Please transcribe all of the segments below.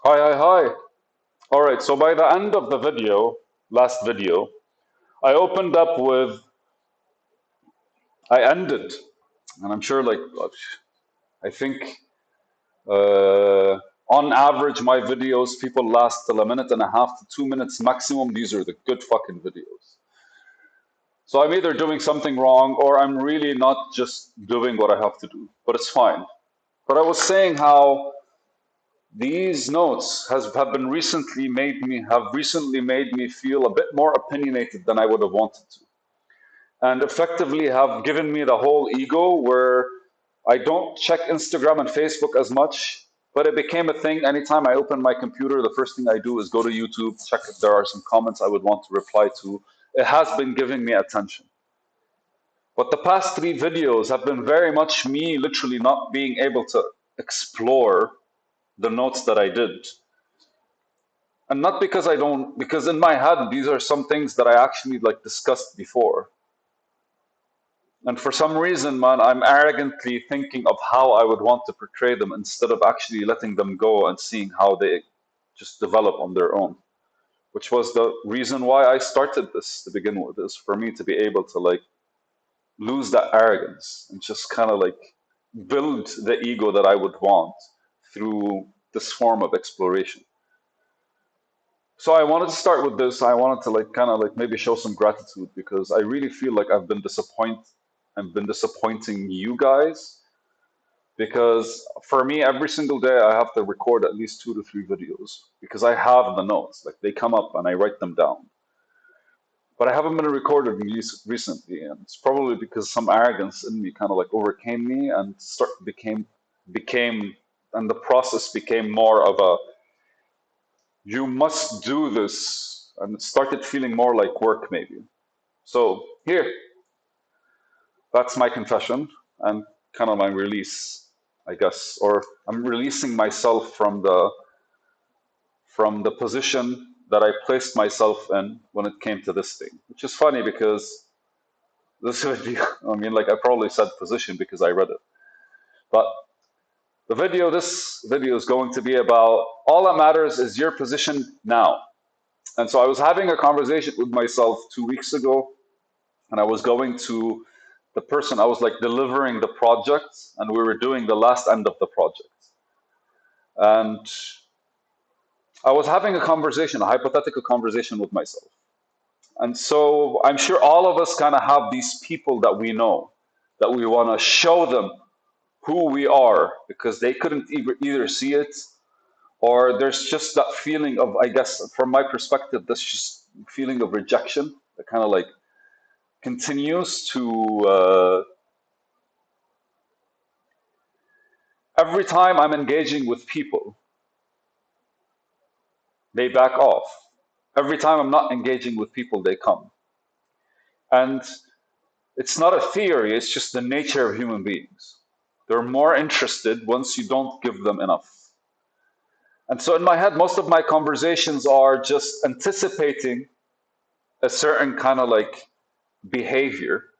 Hi, hi, hi. All right, so by the end of the video, last video, I opened up with, I ended, and I'm sure I think on average, my videos, people last till a minute and a half to 2 minutes maximum. These are the good fucking videos. So I'm either doing something wrong or I'm really not just doing what I have to do, but it's fine. But I was saying how these notes have recently made me feel a bit more opinionated than I would have wanted to, and effectively have given me the whole ego where I don't check Instagram and Facebook as much, but it became a thing. Anytime I open my computer, the first thing I do is go to YouTube, check if there are some comments I would want to reply to. It has been giving me attention. But the past three videos have been very much me literally not being able to explore the notes that I did. And not because I don't, because in my head, these are some things that I actually like discussed before. And for some reason, man, I'm arrogantly thinking of how I would want to portray them instead of actually letting them go and seeing how they just develop on their own, which was the reason why I started this to begin with, is for me to be able to like lose that arrogance and just kind of like build the ego that I would want through this form of exploration. So I wanted to start with this. I wanted to like kind of like maybe show some gratitude because I really feel like I've been disappointing you guys because for me every single day I have to record at least 2 to 3 videos because I have the notes. Like they come up and I write them down. But I haven't been recording these recently, and it's probably because some arrogance in me kind of like overcame me and start became and the process became more of a you must do this, and it started feeling more like work maybe. So here, that's my confession and kind of my release, I guess, or I'm releasing myself from the position that I placed myself in when it came to this thing, which is funny because this would be, I mean, like I probably said position because I read it. But this video is going to be about all that matters is your position now. And so I was having a conversation with myself 2 weeks ago, and I was going to the person, I was like delivering the project, and we were doing the last end of the project. And I was having a conversation, a hypothetical conversation with myself. And so I'm sure all of us kind of have these people that we know that we want to show them who we are because they couldn't either see it or there's just that feeling of, I guess, from my perspective, this just feeling of rejection that kind of like continues to every time I'm engaging with people, they back off. Every time I'm not engaging with people, they come. And it's not a theory, it's just the nature of human beings. They're more interested once you don't give them enough. And so in my head, most of my conversations are just anticipating a certain kind of like behavior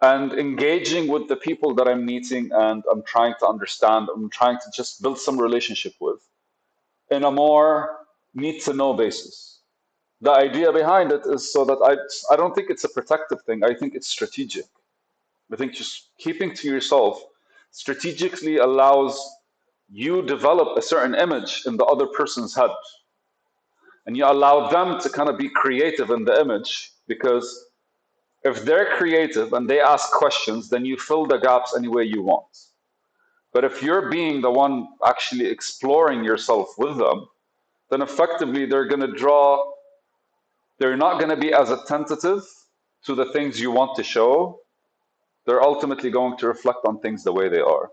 and engaging with the people that I'm meeting and I'm trying to understand, I'm trying to just build some relationship with in a more need to know basis. The idea behind it is so that I don't think it's a protective thing. I think it's strategic. I think just keeping to yourself strategically allows you develop a certain image in the other person's head, and you allow them to kind of be creative in the image because if they're creative and they ask questions, then you fill the gaps any way you want. But if you're being the one actually exploring yourself with them, then effectively they're not going to be as attentive to the things you want to show. They're ultimately going to reflect on things the way they are.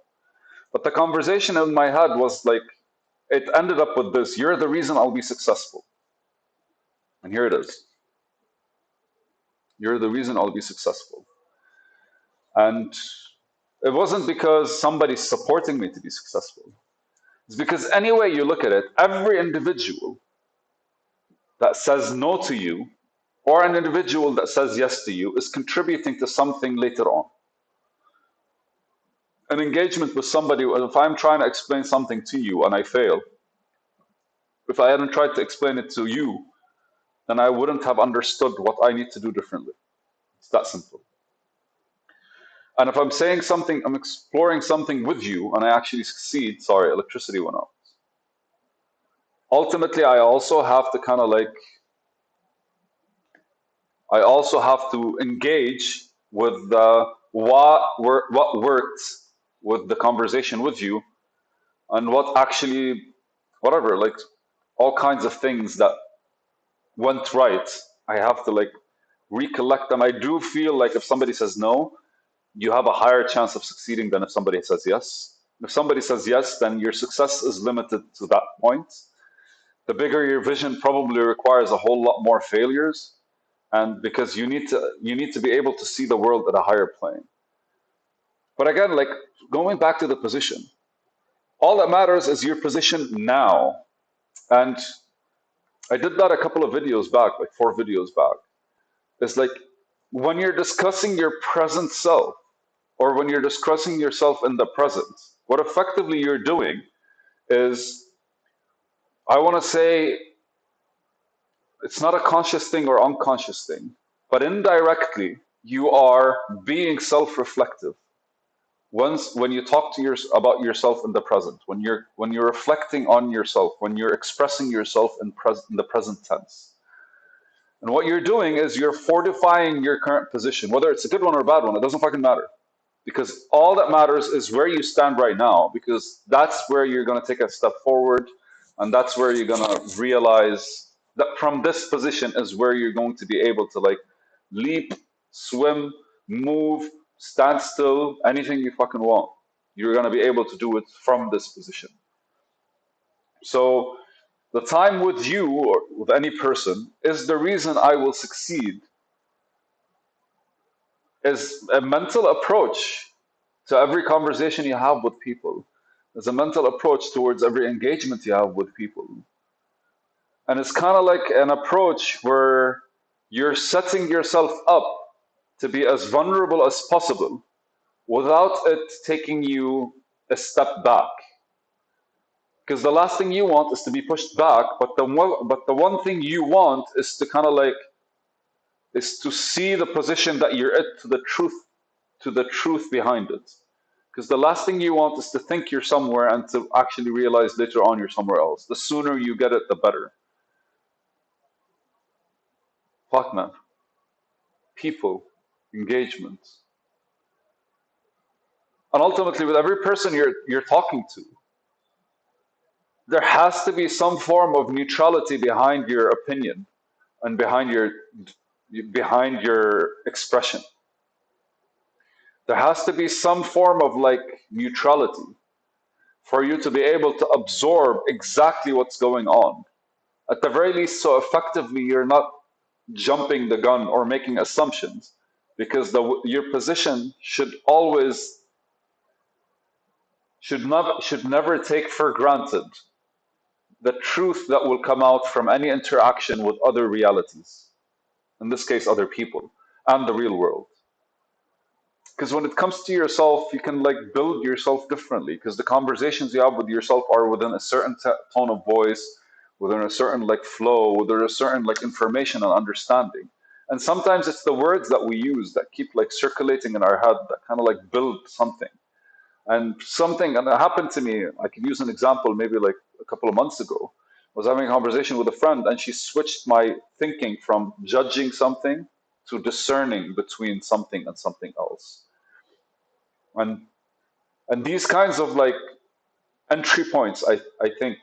But the conversation in my head was like, it ended up with this: you're the reason I'll be successful. And here it is: you're the reason I'll be successful. And it wasn't because somebody's supporting me to be successful. It's because any way you look at it, every individual that says no to you or an individual that says yes to you is contributing to something later on. An engagement with somebody, if I'm trying to explain something to you and I fail, If I hadn't tried to explain it to you, then I wouldn't have understood what I need to do differently. It's that simple. And if I'm saying something, I'm exploring something with you, and I actually succeed, sorry, electricity went out. Ultimately, I also have to engage with what worked with the conversation with you, and what actually, whatever, like all kinds of things that went right. I have to like recollect them. I do feel like if somebody says no, you have a higher chance of succeeding than if somebody says yes. If somebody says yes, then your success is limited to that point. The bigger your vision probably requires a whole lot more failures, and because you need to be able to see the world at a higher plane. But again, like going back to the position, all that matters is your position now. And I did that a couple of videos back, like 4 videos back. It's like when you're discussing your present self, or when you're discussing yourself in the present, what effectively you're doing is, I want to say, it's not a conscious thing or unconscious thing, but indirectly, you are being self reflective. Once, when you talk to about yourself in the present, when you're reflecting on yourself, when you're expressing yourself in the present tense, and what you're doing is you're fortifying your current position, whether it's a good one or a bad one, it doesn't fucking matter. Because all that matters is where you stand right now, because that's where you're going to take a step forward, and that's where you're going to realize that from this position is where you're going to be able to like leap, swim, move, stand still, anything you fucking want. You're going to be able to do it from this position. So the time with you or with any person is the reason I will succeed, is a mental approach to every conversation you have with people. There's a mental approach towards every engagement you have with people. And it's kind of like an approach where you're setting yourself up to be as vulnerable as possible without it taking you a step back. Because the last thing you want is to be pushed back, but the one thing you want is to kind of like is to see the position that you're at, to the truth behind it. Because the last thing you want is to think you're somewhere and to actually realize later on you're somewhere else. The sooner you get it, the better. Fuck, man. People, engagement. And ultimately, with every person you're talking to, there has to be some form of neutrality behind your opinion and behind your expression. There has to be some form of like neutrality for you to be able to absorb exactly what's going on. At the very least, so effectively you're not jumping the gun or making assumptions, because your position should never take for granted the truth that will come out from any interaction with other realities, in this case other people and the real world. Because when it comes to yourself, you can like build yourself differently, because the conversations you have with yourself are within a certain tone of voice, within a certain like flow, within a certain like information and understanding. And sometimes it's the words that we use that keep like circulating in our head that kind of like build something. And it happened to me, I could use an example maybe like a couple of months ago. I was having a conversation with a friend, and she switched my thinking from judging something to discerning between something and something else. And and these kinds of like entry points, I think,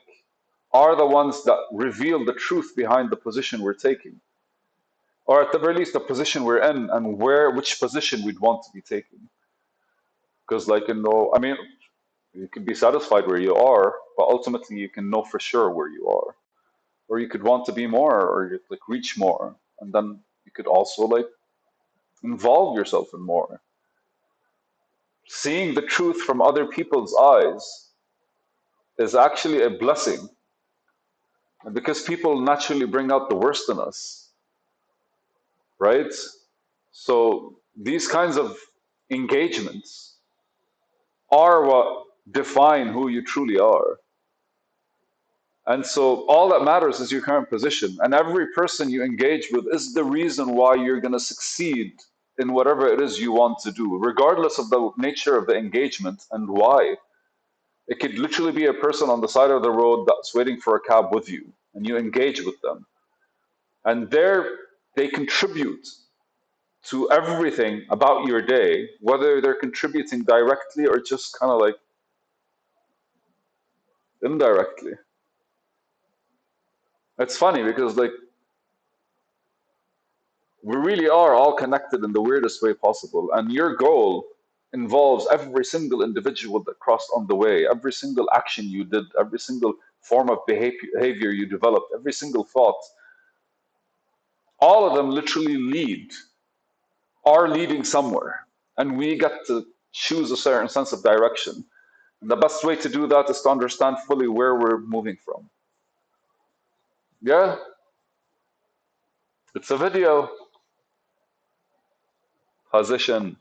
are the ones that reveal the truth behind the position we're taking, or at the very least the position we're in, and which position we'd want to be taking. Because like, I mean, you can be satisfied where you are, but ultimately you can know for sure where you are. Or you could want to be more, or you like reach more, and then you could also like involve yourself in more. Seeing the truth from other people's eyes is actually a blessing, and because people naturally bring out the worst in us, right? So these kinds of engagements are what define who you truly are. And so all that matters is your current position. And every person you engage with is the reason why you're going to succeed in whatever it is you want to do, regardless of the nature of the engagement and why. It could literally be a person on the side of the road that's waiting for a cab with you, and you engage with them. And they contribute to everything about your day, whether they're contributing directly or just kind of like indirectly. It's funny because like we really are all connected in the weirdest way possible. And your goal involves every single individual that crossed on the way, every single action you did, every single form of behavior you developed, every single thought. All of them literally are leading somewhere. And we get to choose a certain sense of direction. And the best way to do that is to understand fully where we're moving from. Yeah, it's a video position.